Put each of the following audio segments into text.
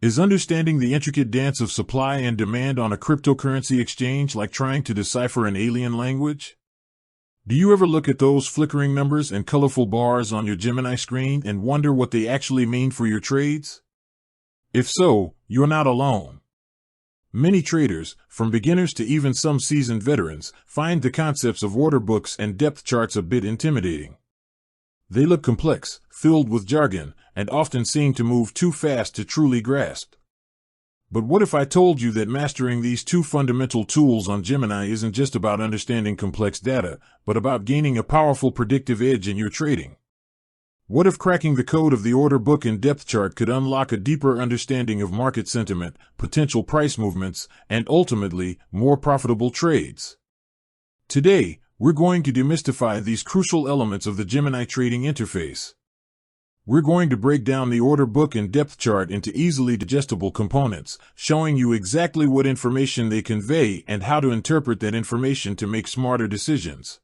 Is understanding the intricate dance of supply and demand on a cryptocurrency exchange like trying to decipher an alien language? Do you ever look at those flickering numbers and colorful bars on your Gemini screen and wonder what they actually mean for your trades? If so, you're not alone. Many traders, from beginners to even some seasoned veterans, find the concepts of order books and depth charts a bit intimidating. They look complex, filled with jargon, and often seem to move too fast to truly grasp. But what if I told you that mastering these two fundamental tools on Gemini isn't just about understanding complex data, but about gaining a powerful predictive edge in your trading? What if cracking the code of the order book and depth chart could unlock a deeper understanding of market sentiment, potential price movements, and ultimately, more profitable trades? Today, we're going to demystify these crucial elements of the Gemini trading interface. We're going to break down the order book and depth chart into easily digestible components, showing you exactly what information they convey and how to interpret that information to make smarter decisions.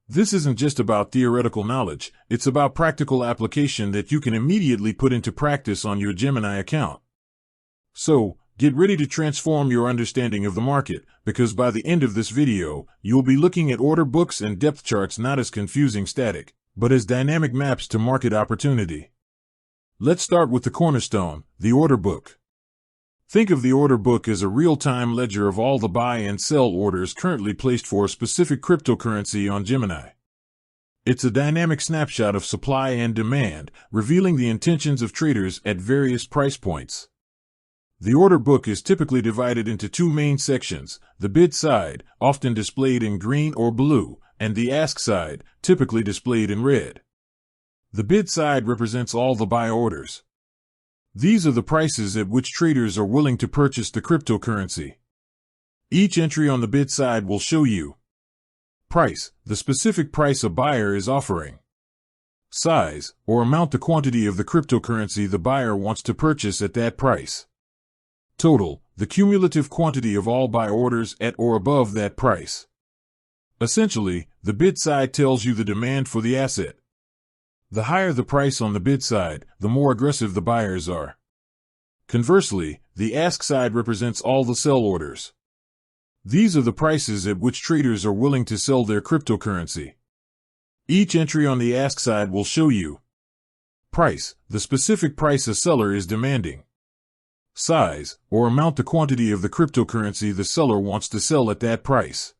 This isn't just about theoretical knowledge, it's about practical application that you can immediately put into practice on your Gemini account. So, get ready to transform your understanding of the market, because by the end of this video, you'll be looking at order books and depth charts not as confusing static, but as dynamic maps to market opportunity. Let's start with the cornerstone, the order book. Think of the order book as a real-time ledger of all the buy and sell orders currently placed for a specific cryptocurrency on Gemini. It's a dynamic snapshot of supply and demand, revealing the intentions of traders at various price points. The order book is typically divided into two main sections, the bid side, often displayed in green or blue, and the ask side, typically displayed in red. The bid side represents all the buy orders. These are the prices at which traders are willing to purchase the cryptocurrency. Each entry on the bid side will show you price, the specific price a buyer is offering. Size, or amount, the quantity of the cryptocurrency the buyer wants to purchase at that price. Total, the cumulative quantity of all buy orders at or above that price. Essentially, the bid side tells you the demand for the asset. The higher the price on the bid side, the more aggressive the buyers are. Conversely, the ask side represents all the sell orders. These are the prices at which traders are willing to sell their cryptocurrency. Each entry on the ask side will show you price, the specific price a seller is demanding. Size, or amount, the quantity of the cryptocurrency the seller wants to sell at that price.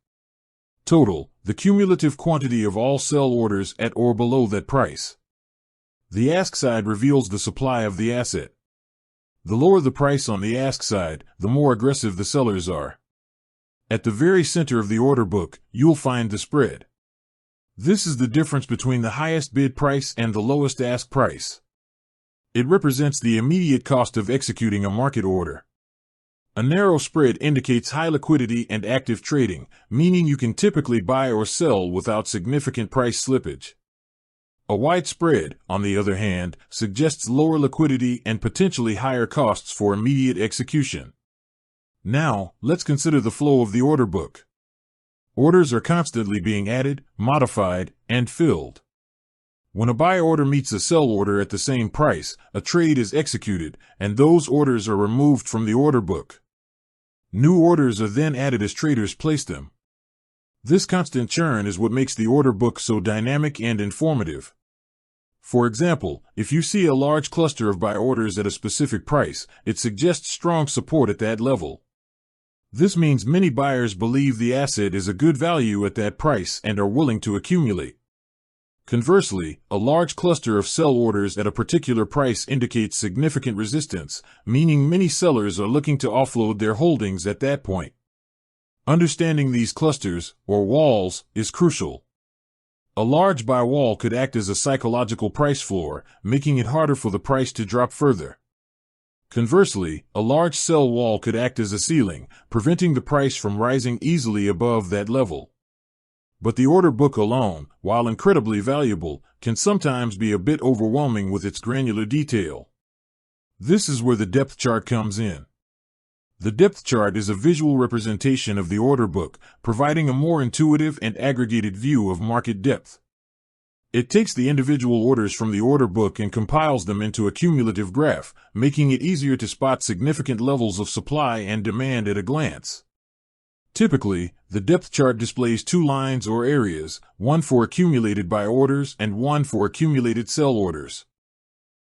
Total, the cumulative quantity of all sell orders at or below that price. The ask side reveals the supply of the asset. The lower the price on the ask side, the more aggressive the sellers are. At the very center of the order book, you'll find the spread. This is the difference between the highest bid price and the lowest ask price. It represents the immediate cost of executing a market order. A narrow spread indicates high liquidity and active trading, meaning you can typically buy or sell without significant price slippage. A wide spread, on the other hand, suggests lower liquidity and potentially higher costs for immediate execution. Now, let's consider the flow of the order book. Orders are constantly being added, modified, and filled. When a buy order meets a sell order at the same price, a trade is executed, and those orders are removed from the order book. New orders are then added as traders place them. This constant churn is what makes the order book so dynamic and informative. For example, if you see a large cluster of buy orders at a specific price, it suggests strong support at that level. This means many buyers believe the asset is a good value at that price and are willing to accumulate. Conversely, a large cluster of sell orders at a particular price indicates significant resistance, meaning many sellers are looking to offload their holdings at that point. Understanding these clusters, or walls, is crucial. A large buy wall could act as a psychological price floor, making it harder for the price to drop further. Conversely, a large sell wall could act as a ceiling, preventing the price from rising easily above that level. But the order book alone, while incredibly valuable, can sometimes be a bit overwhelming with its granular detail. This is where the depth chart comes in. The depth chart is a visual representation of the order book, providing a more intuitive and aggregated view of market depth. It takes the individual orders from the order book and compiles them into a cumulative graph, making it easier to spot significant levels of supply and demand at a glance. Typically, the depth chart displays two lines or areas, one for accumulated by orders and one for accumulated sell orders.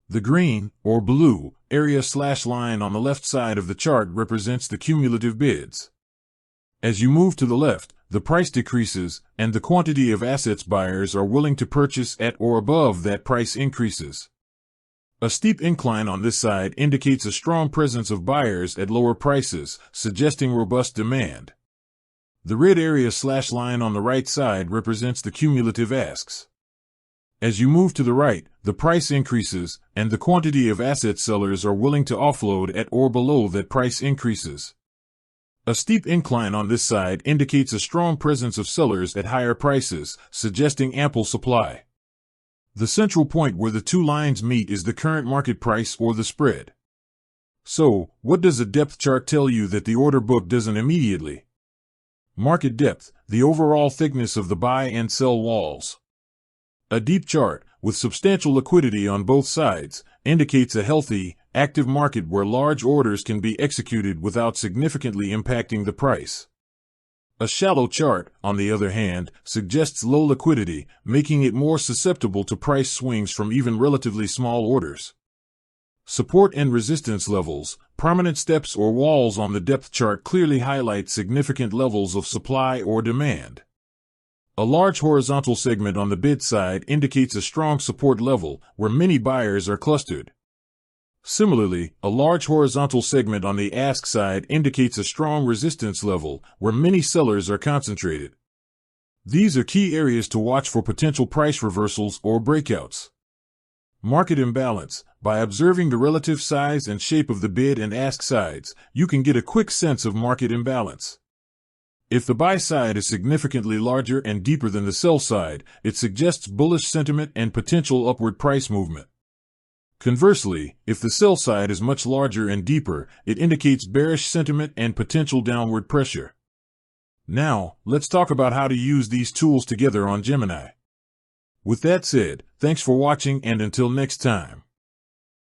The green, or blue, area/line on the left side of the chart represents the cumulative bids. As you move to the left, the price decreases, and the quantity of assets buyers are willing to purchase at or above that price increases. A steep incline on this side indicates a strong presence of buyers at lower prices, suggesting robust demand. The red area/line on the right side represents the cumulative asks. As you move to the right, the price increases, and the quantity of asset sellers are willing to offload at or below that price increases. A steep incline on this side indicates a strong presence of sellers at higher prices, suggesting ample supply. The central point where the two lines meet is the current market price or the spread. So, what does a depth chart tell you that the order book doesn't immediately? Market depth, the overall thickness of the buy and sell walls. A deep chart, with substantial liquidity on both sides, indicates a healthy, active market where large orders can be executed without significantly impacting the price. A shallow chart, on the other hand, suggests low liquidity, making it more susceptible to price swings from even relatively small orders. Support and resistance levels, prominent steps or walls on the depth chart clearly highlight significant levels of supply or demand. A large horizontal segment on the bid side indicates a strong support level, where many buyers are clustered. Similarly, a large horizontal segment on the ask side indicates a strong resistance level, where many sellers are concentrated. These are key areas to watch for potential price reversals or breakouts. Market imbalance. By observing the relative size and shape of the bid and ask sides, you can get a quick sense of market imbalance. If the buy side is significantly larger and deeper than the sell side, it suggests bullish sentiment and potential upward price movement. Conversely, if the sell side is much larger and deeper, it indicates bearish sentiment and potential downward pressure. Now, let's talk about how to use these tools together on Gemini. With that said, thanks for watching and until next time.